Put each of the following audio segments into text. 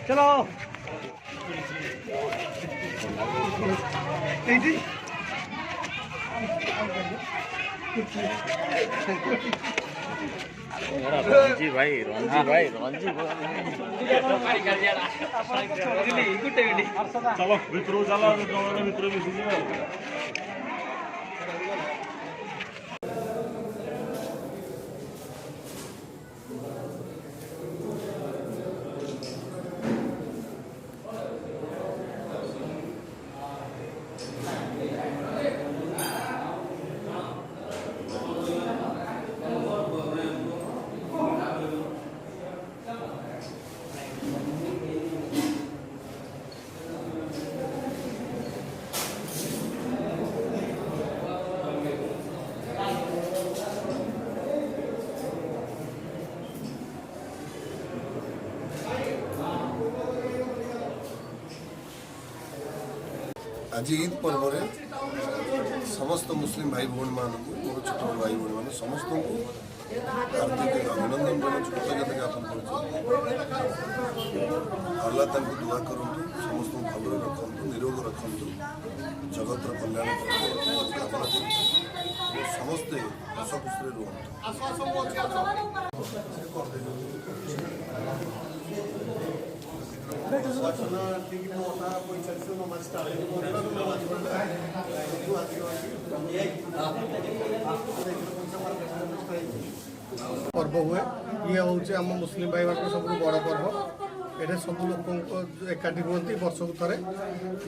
चलो रंजी भाई चलो भितर चलो भितर आज ईद पर्व समस्त मुस्लिम भाई भौणी मानक मोर छोट भाई भौणी मान समस्त को हार्दिक अभिनंदन जनाऊँ कृतज्ञता ज्ञापन करा दुआ करूँ समस्त भल रखु निरोग रखु जगतर कल्याण कामना समस्ते हस खुशी पर्व हुए ये हूँ आम मुस्लिम भाई मान सब बड़ पर्व ये सब लोक एकाठी रुहति वर्ष को थे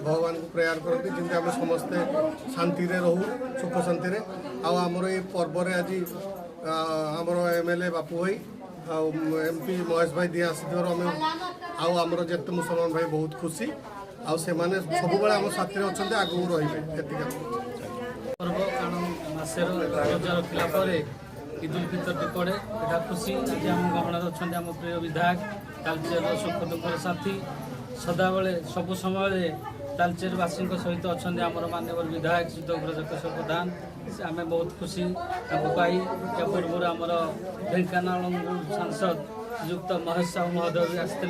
भगवान को प्रेयर करती जमी आम समस्ते शांति रहू सुख शांति आमर ये पर्व आज आमर एमएलए बापू भाई एमपी महेश भाई दिए आम आमर जिते मुसलमान भाई बहुत खुशी आसे सब आम साथी अच्छा आगू रे पर्व कारण मसेर रोजा रखला ईद उल फितर पड़े यहाँ खुशी आज आम गमनार अच्छा आम प्रिय विधायक तालचेर सुख दुखर साथी सदाबले सब समय तालचेरवासी सहित अच्छा आमर माननीय विधायक सिद्धेश्वर जगेश्वर प्रधान आम बहुत खुशी पाई या पूर्व आमर ढेंकानाल सांसद श्रीयुक्त महेश साहू महोदय भी आसते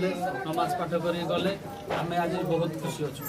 नमाज पाठ कर गले आम आज बहुत खुशी अच्छे।